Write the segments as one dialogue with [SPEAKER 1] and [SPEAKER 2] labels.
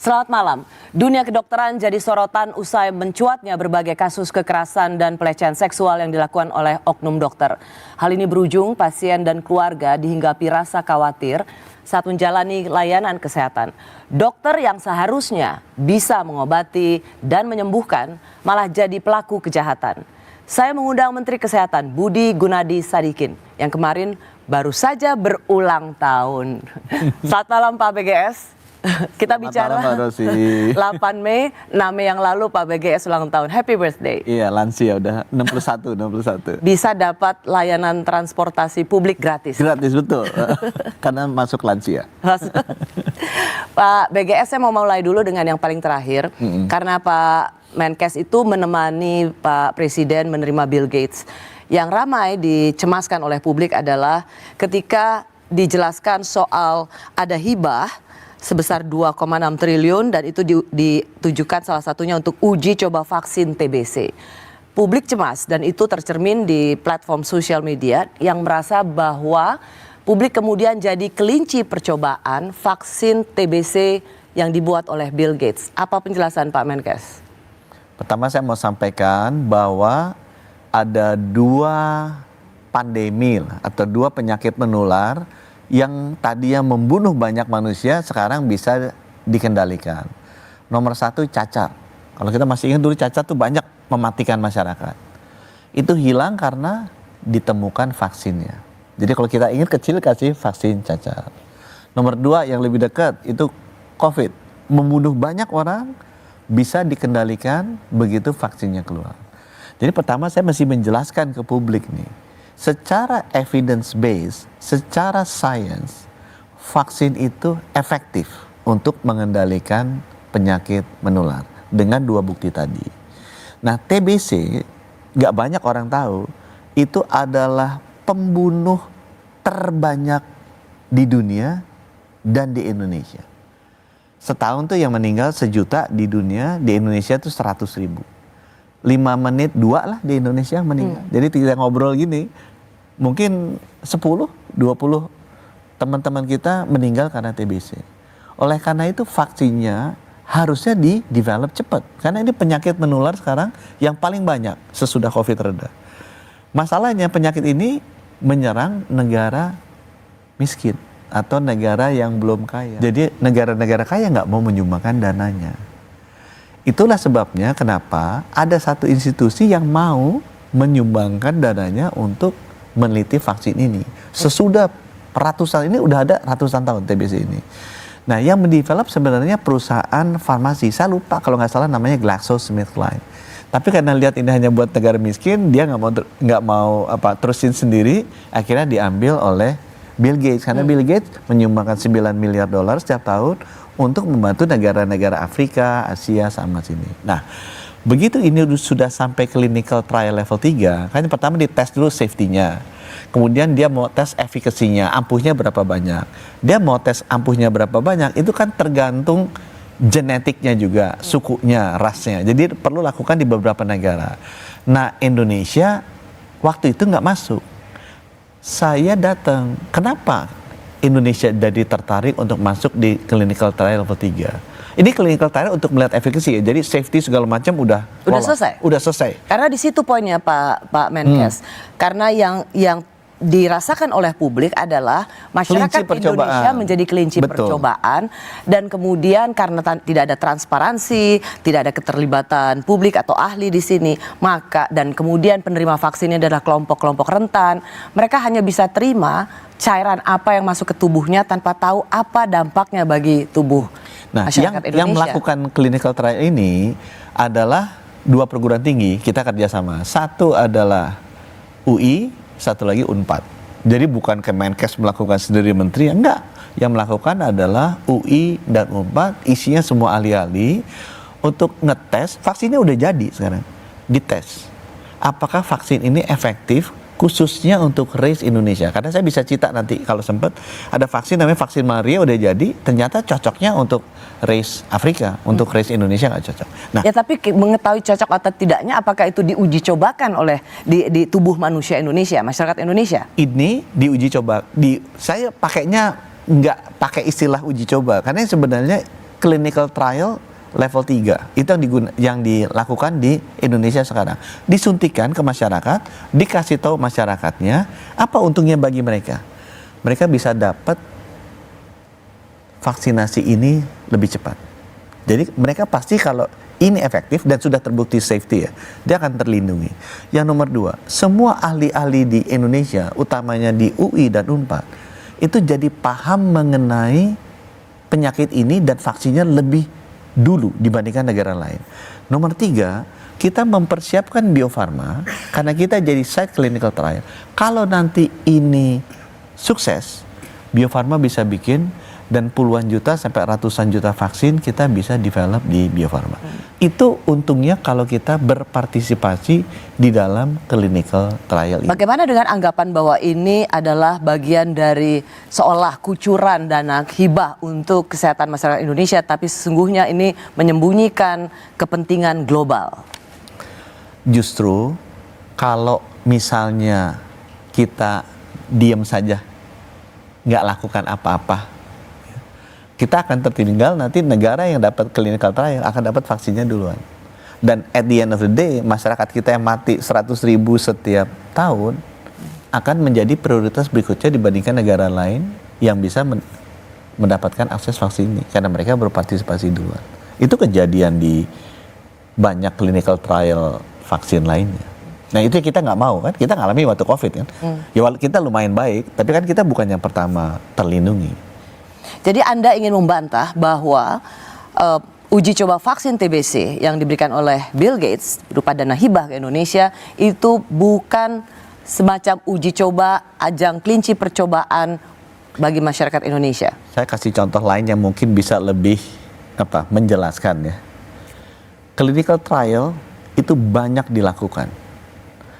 [SPEAKER 1] Selamat malam. Dunia kedokteran jadi sorotan usai mencuatnya berbagai kasus kekerasan dan pelecehan seksual yang dilakukan oleh oknum dokter. Hal ini berujung pasien dan keluarga dihinggapi rasa khawatir saat menjalani layanan kesehatan. Dokter yang seharusnya bisa mengobati dan menyembuhkan malah jadi pelaku kejahatan. Saya mengundang Menteri Kesehatan Budi Gunadi Sadikin yang kemarin baru saja berulang tahun. Selamat malam Pak BGS. Kita bicara
[SPEAKER 2] malam,
[SPEAKER 1] 8 Mei, 6 Mei yang lalu Pak BGS ulang tahun. Happy birthday.
[SPEAKER 2] Iya, lansia udah 61.
[SPEAKER 1] Bisa dapat layanan transportasi publik gratis.
[SPEAKER 2] Gratis, betul. Karena masuk lansia.
[SPEAKER 1] Pak BGS, saya mau mulai dulu dengan yang paling terakhir. Karena Pak Menkes itu menemani Pak Presiden menerima Bill Gates. Yang ramai dicemaskan oleh publik adalah ketika dijelaskan soal ada hibah sebesar 2,6 triliun dan itu ditujukan salah satunya untuk uji coba vaksin TBC. Publik cemas dan itu tercermin di platform sosial media yang merasa bahwa publik kemudian jadi kelinci percobaan vaksin TBC yang dibuat oleh Bill Gates. Apa penjelasan Pak Menkes?
[SPEAKER 2] Pertama saya mau sampaikan bahwa ada 2 pandemi atau 2 penyakit menular yang tadinya membunuh banyak manusia sekarang bisa dikendalikan. Nomor 1 cacar. Kalau kita masih ingat dulu cacar tuh banyak mematikan masyarakat. Itu hilang karena ditemukan vaksinnya. Jadi kalau kita ingin kecil kasih vaksin cacar. Nomor 2 yang lebih dekat itu COVID. Membunuh banyak orang bisa dikendalikan begitu vaksinnya keluar. Jadi pertama saya mesti menjelaskan ke publik nih. Secara evidence based, secara science, vaksin itu efektif untuk mengendalikan penyakit menular dengan 2 bukti tadi. Nah, TBC gak banyak orang tahu itu adalah pembunuh terbanyak di dunia dan di Indonesia. Setahun tuh yang meninggal 1 juta di dunia, di Indonesia tuh 100.000. 5 menit 2 lah di Indonesia meninggal. Jadi kita ngobrol gini, mungkin 10, 20 teman-teman kita meninggal karena TBC. Oleh karena itu vaksinnya harusnya di-develop cepat. Karena ini penyakit menular sekarang yang paling banyak sesudah COVID reda. Masalahnya penyakit ini menyerang negara miskin atau negara yang belum kaya. Jadi negara-negara kaya nggak mau menyumbangkan dananya. Itulah sebabnya kenapa ada satu institusi yang mau menyumbangkan dananya untuk meneliti vaksin ini. Sesudah ratusan, ini udah ada ratusan tahun TBC ini. Nah, yang mendevelop sebenarnya perusahaan farmasi. Saya lupa kalau nggak salah namanya GlaxoSmithKline. Tapi karena lihat ini hanya buat negara miskin, dia nggak mau terusin sendiri. Akhirnya diambil oleh Bill Gates. Karena Bill Gates menyumbangkan $9 miliar setiap tahun untuk membantu negara-negara Afrika, Asia sama sini. Nah, begitu ini sudah sampai clinical trial level 3, kan pertama dites dulu safety-nya. Kemudian dia mau tes efikasinya, ampuhnya berapa banyak. Dia mau tes ampuhnya berapa banyak, itu kan tergantung genetiknya juga, sukunya, rasnya. Jadi perlu lakukan di beberapa negara. Nah, Indonesia waktu itu nggak masuk. Saya datang, kenapa Indonesia jadi tertarik untuk masuk di clinical trial level 3. Ini clinical trial untuk melihat efikasi ya. Jadi safety segala macam udah
[SPEAKER 1] selesai.
[SPEAKER 2] Udah selesai.
[SPEAKER 1] Karena di situ poinnya Pak Menkes. Karena yang dirasakan oleh publik adalah masyarakat Indonesia menjadi kelinci percobaan dan kemudian karena tidak ada transparansi, tidak ada keterlibatan publik atau ahli di sini, maka dan kemudian penerima vaksinnya adalah kelompok-kelompok rentan, mereka hanya bisa terima cairan apa yang masuk ke tubuhnya tanpa tahu apa dampaknya bagi tubuh masyarakat Indonesia. Yang
[SPEAKER 2] melakukan clinical trial ini adalah 2 perguruan tinggi kita kerjasama. Satu adalah UI, satu lagi UNPAD. Jadi bukan Kemenkes melakukan sendiri menteri, enggak. Yang melakukan adalah UI dan UNPAD, isinya semua ahli-ahli untuk ngetes. Vaksinnya udah jadi sekarang, dites. Apakah vaksin ini efektif khususnya untuk race Indonesia? Karena saya bisa cerita nanti kalau sempat, ada vaksin namanya vaksin malaria udah jadi, ternyata cocoknya untuk race Afrika, untuk race Indonesia nggak cocok. Nah,
[SPEAKER 1] ya tapi mengetahui cocok atau tidaknya, apakah itu diuji cobakan oleh di tubuh manusia Indonesia, masyarakat Indonesia?
[SPEAKER 2] Ini diuji coba, saya pakainya nggak pakai istilah uji coba, karena sebenarnya clinical trial level 3. Itu yang dilakukan di Indonesia sekarang. Disuntikan ke masyarakat, dikasih tahu masyarakatnya, apa untungnya bagi mereka. Mereka bisa dapat vaksinasi ini lebih cepat. Jadi mereka pasti kalau ini efektif dan sudah terbukti safety ya, dia akan terlindungi. Yang nomor 2, semua ahli-ahli di Indonesia, utamanya di UI dan UNPAD, itu jadi paham mengenai penyakit ini dan vaksinnya lebih dulu dibandingkan negara lain. Nomor 3, kita mempersiapkan Bio Farma karena kita jadi site clinical trial. Kalau nanti ini sukses, Bio Farma bisa bikin dan puluhan juta sampai ratusan juta vaksin kita bisa develop di Bio Farma. Itu untungnya kalau kita berpartisipasi di dalam clinical trial ini.
[SPEAKER 1] Bagaimana dengan anggapan bahwa ini adalah bagian dari seolah kucuran dana hibah untuk kesehatan masyarakat Indonesia, tapi sesungguhnya ini menyembunyikan kepentingan global?
[SPEAKER 2] Justru kalau misalnya kita diam saja, nggak lakukan apa-apa, kita akan tertinggal, nanti negara yang dapat clinical trial akan dapat vaksinnya duluan. Dan at the end of the day, masyarakat kita yang mati 100.000 setiap tahun akan menjadi prioritas berikutnya dibandingkan negara lain yang bisa mendapatkan akses vaksin ini karena mereka berpartisipasi duluan. Itu kejadian di banyak clinical trial vaksin lainnya. Nah itu kita nggak mau kan, kita ngalami waktu COVID kan. Ya kita lumayan baik, tapi kan kita bukan yang pertama terlindungi.
[SPEAKER 1] Jadi Anda ingin membantah bahwa uji coba vaksin TBC yang diberikan oleh Bill Gates berupa dana hibah ke Indonesia itu bukan semacam uji coba ajang kelinci percobaan bagi masyarakat Indonesia.
[SPEAKER 2] Saya kasih contoh lain yang mungkin bisa lebih menjelaskan ya. Clinical trial itu banyak dilakukan.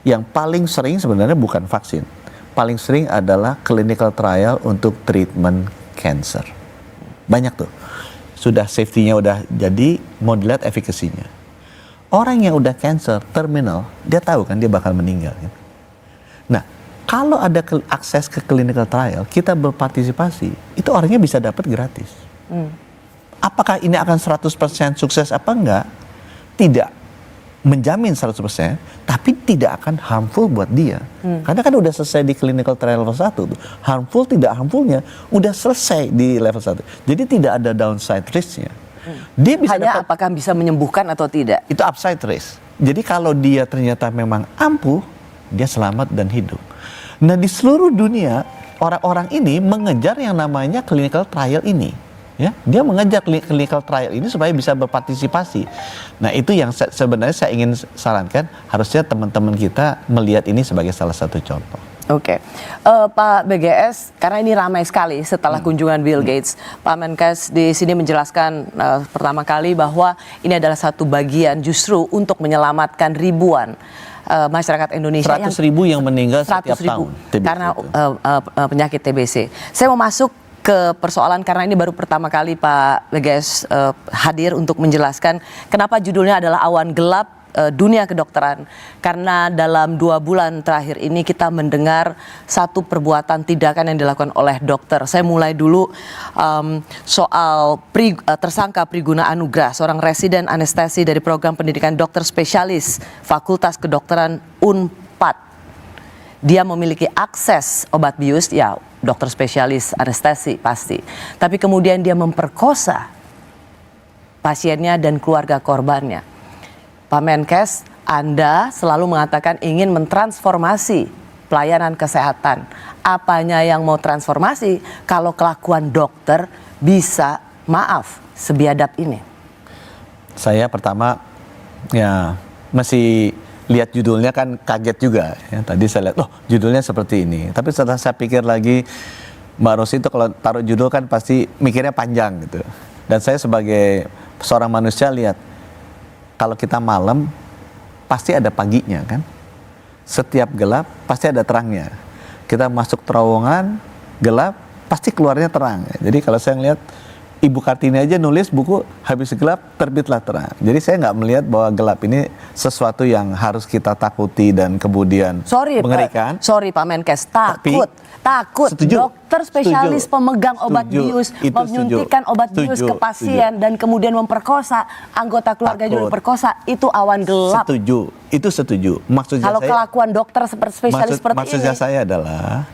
[SPEAKER 2] Yang paling sering sebenarnya bukan vaksin. Paling sering adalah clinical trial untuk treatment cancer. Banyak tuh. Sudah safety-nya udah jadi, mau dilihat efekasinya. Orang yang udah cancer terminal, dia tahu kan dia bakal meninggal. Kan? Nah, kalau ada akses ke clinical trial, kita berpartisipasi, itu orangnya bisa dapat gratis. Apakah ini akan 100% sukses apa enggak? Tidak menjamin 100%, tapi tidak akan harmful buat dia. Karena kan udah selesai di clinical trial level 1 tuh. Harmful tidak harmfulnya udah selesai di level 1. Jadi tidak ada downside risk-nya. Dia bisa
[SPEAKER 1] hanya apakah bisa menyembuhkan atau tidak.
[SPEAKER 2] Itu upside risk. Jadi kalau dia ternyata memang ampuh, dia selamat dan hidup. Nah, di seluruh dunia orang-orang ini mengejar yang namanya clinical trial ini. Ya, dia mengejar clinical trial ini supaya bisa berpartisipasi. Nah, itu yang sebenarnya saya ingin sarankan, harusnya teman-teman kita melihat ini sebagai salah satu contoh.
[SPEAKER 1] Oke, Pak BGS, karena ini ramai sekali setelah kunjungan Bill Gates, Pak Menkes di sini menjelaskan pertama kali bahwa ini adalah satu bagian justru untuk menyelamatkan ribuan masyarakat Indonesia
[SPEAKER 2] 100.000 yang meninggal setiap tahun
[SPEAKER 1] karena penyakit TBC. Saya mau masuk ke persoalan karena ini baru pertama kali Pak BGS hadir untuk menjelaskan kenapa judulnya adalah Awan Gelap Dunia Kedokteran. Karena dalam 2 bulan terakhir ini kita mendengar satu perbuatan tindakan yang dilakukan oleh dokter. Saya mulai dulu soal tersangka Priguna Anugrah, seorang residen anestesi dari program pendidikan dokter spesialis Fakultas Kedokteran UNPAD. Dia memiliki akses obat bius, ya dokter spesialis anestesi pasti. Tapi kemudian dia memperkosa pasiennya dan keluarga korbannya. Pak Menkes, Anda selalu mengatakan ingin mentransformasi pelayanan kesehatan. Apanya yang mau transformasi kalau kelakuan dokter bisa, maaf, sebiadab ini?
[SPEAKER 2] Saya pertama ya masih lihat judulnya kan kaget juga ya. Tadi saya lihat, loh judulnya seperti ini. Tapi setelah saya pikir lagi, Mbak Rosi itu kalau taruh judul kan pasti mikirnya panjang gitu. Dan saya sebagai seorang manusia lihat, kalau kita malam pasti ada paginya kan. Setiap gelap pasti ada terangnya. Kita masuk terowongan gelap pasti keluarnya terang. Jadi kalau saya lihat Ibu Kartini aja nulis buku habis gelap terbitlah terang. Jadi saya nggak melihat bahwa gelap ini sesuatu yang harus kita takuti dan kemudian mengerikan.
[SPEAKER 1] Sorry Pak Menkes, takut.
[SPEAKER 2] Setuju.
[SPEAKER 1] Dokter spesialis pemegang obat bius menyuntikkan obat bius ke pasien dan kemudian memperkosa anggota keluarga juga diperkosa, itu awan gelap.
[SPEAKER 2] Setuju. Maksudnya
[SPEAKER 1] kalau kelakuan dokter spesialis seperti ini.
[SPEAKER 2] Maksudnya saya adalah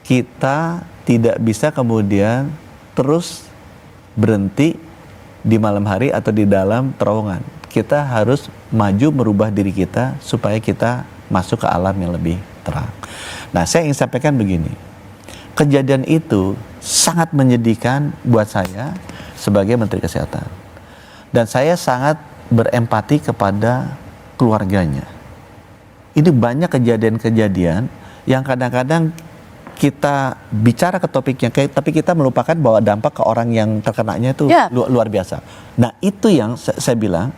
[SPEAKER 2] kita tidak bisa kemudian terus berhenti di malam hari atau di dalam terowongan. Kita harus maju merubah diri kita supaya kita masuk ke alam yang lebih terang. Nah, saya ingin sampaikan begini. Kejadian itu sangat menyedihkan buat saya sebagai Menteri Kesehatan. Dan saya sangat berempati kepada keluarganya. Ini banyak kejadian-kejadian yang kadang-kadang kita bicara ke topiknya, tapi kita melupakan bahwa dampak ke orang yang terkenanya itu luar biasa. Nah, itu yang saya bilang,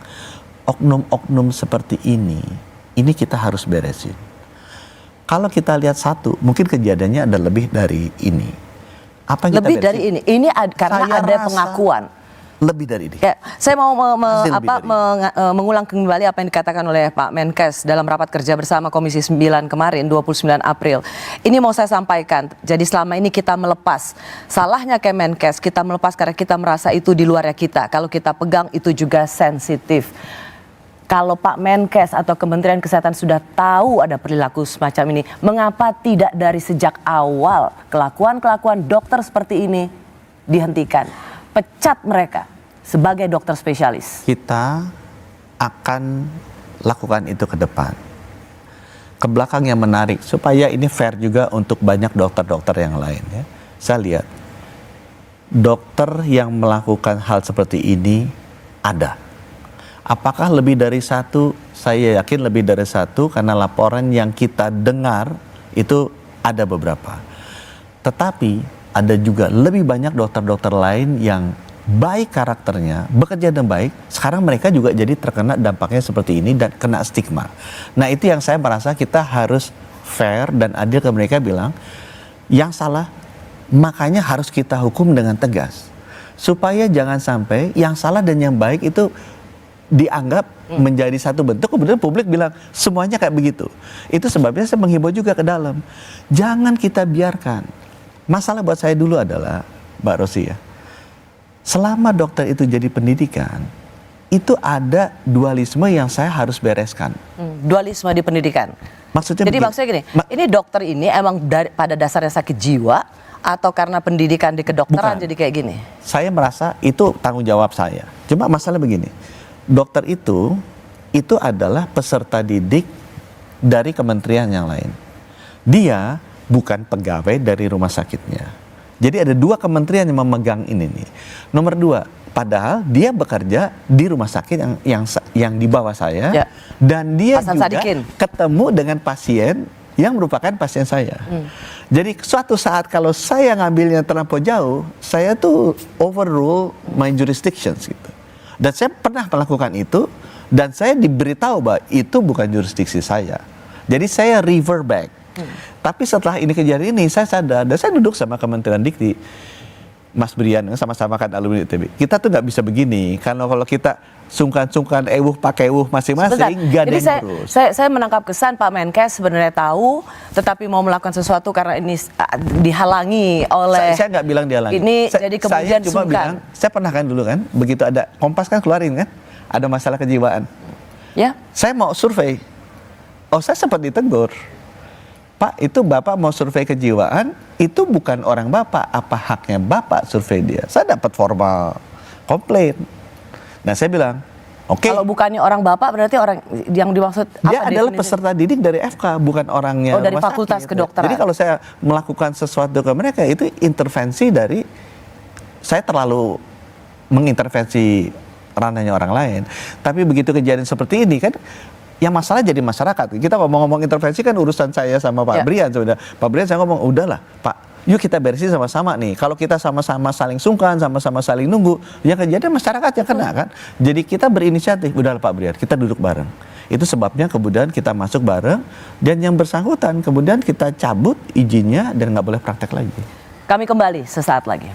[SPEAKER 2] oknum-oknum seperti ini kita harus beresin. Kalau kita lihat satu, mungkin kejadiannya ada lebih dari ini. Apa yang kita beresin?
[SPEAKER 1] Dari ini? Ini karena ada pengakuan.
[SPEAKER 2] Lebih dari ini.
[SPEAKER 1] Ya, saya mau mengulang kembali apa yang dikatakan oleh Pak Menkes dalam rapat kerja bersama Komisi 9 kemarin 29 April. Ini mau saya sampaikan. Jadi selama ini kita melepas. Salahnya Kemenkes, kita melepas karena kita merasa itu di luarnya kita. Kalau kita pegang itu juga sensitif. Kalau Pak Menkes atau Kementerian Kesehatan sudah tahu ada perilaku semacam ini, mengapa tidak dari sejak awal kelakuan-kelakuan dokter seperti ini dihentikan? Pecat mereka sebagai dokter spesialis.
[SPEAKER 2] Kita akan lakukan itu ke depan. Ke belakang yang menarik supaya ini fair juga untuk banyak dokter-dokter yang lain ya. Saya lihat dokter yang melakukan hal seperti ini ada. Apakah lebih dari satu? Saya yakin lebih dari satu karena laporan yang kita dengar itu ada beberapa. Tetapi ada juga lebih banyak dokter-dokter lain yang baik karakternya, bekerja dengan baik, sekarang mereka juga jadi terkena dampaknya seperti ini dan kena stigma. Nah, itu yang saya merasa kita harus fair dan adil ke mereka, bilang yang salah makanya harus kita hukum dengan tegas. Supaya jangan sampai yang salah dan yang baik itu dianggap menjadi satu bentuk, kemudian publik bilang semuanya kayak begitu. Itu sebabnya saya menghimbau juga ke dalam. Jangan kita biarkan. Masalah buat saya dulu adalah, Mbak Rosi ya, selama dokter itu jadi pendidikan, itu ada dualisme yang saya harus bereskan.
[SPEAKER 1] Dualisme di pendidikan.
[SPEAKER 2] Maksudnya
[SPEAKER 1] gini, ini dokter ini emang pada dasarnya sakit jiwa atau karena pendidikan di kedokteran jadi kayak gini?
[SPEAKER 2] Saya merasa itu tanggung jawab saya. Cuma masalah begini, dokter itu adalah peserta didik dari kementerian yang lain. Dia bukan pegawai dari rumah sakitnya. Jadi ada dua kementerian yang memegang ini nih. Nomor dua, padahal dia bekerja di rumah sakit yang di bawah saya, dan dia Hasan juga Sadikin ketemu dengan pasien yang merupakan pasien saya. Jadi suatu saat kalau saya ngambilnya terlampau jauh, saya tuh overrule my jurisdictions gitu. Dan saya pernah melakukan itu, dan saya diberitahu bahwa itu bukan jurisdiksi saya. Jadi saya revert back. Tapi setelah ini kejadian ini saya sadar, dan saya duduk sama Kementerian Dikti, Mas Brian, sama-sama kan alumni ITB. Kita tuh nggak bisa begini, karena kalau kita sungkan-sungkan pakai masing-masing, nggak ada yang terus.
[SPEAKER 1] Saya menangkap kesan Pak Menkes sebenarnya tahu, tetapi mau melakukan sesuatu karena ini dihalangi oleh.
[SPEAKER 2] Saya nggak bilang dihalangi.
[SPEAKER 1] Ini jadi kemudian
[SPEAKER 2] saya cuma bilang, saya pernah kan dulu kan, begitu ada Kompas kan keluarin kan, ada masalah kejiwaan.
[SPEAKER 1] Ya.
[SPEAKER 2] Saya mau survei, saya sempat ditegur. Pak, itu Bapak mau survei kejiwaan, itu bukan orang Bapak, apa haknya Bapak survei dia? Saya dapat formal komplain. Nah, saya bilang, oke.
[SPEAKER 1] Kalau bukannya orang Bapak, berarti orang yang dimaksud
[SPEAKER 2] dia adalah peserta didik dari FK, bukan orangnya
[SPEAKER 1] dari fakultas kedokteran.
[SPEAKER 2] Jadi kalau saya melakukan sesuatu ke mereka, itu intervensi dari, saya terlalu mengintervensi ranahnya orang lain. Tapi begitu kejadian seperti ini kan, yang masalah jadi masyarakat. Kita ngomong-ngomong intervensi kan urusan saya sama Pak Brian sebenarnya. Pak Brian saya ngomong, udahlah Pak, yuk kita beresin sama-sama nih. Kalau kita sama-sama saling sungkan, sama-sama saling nunggu, yang kejadian masyarakat yang kena kan. Jadi kita berinisiatif, udahlah Pak Brian, kita duduk bareng. Itu sebabnya kemudian kita masuk bareng, dan yang bersangkutan kemudian kita cabut izinnya dan nggak boleh praktek lagi.
[SPEAKER 1] Kami kembali sesaat lagi.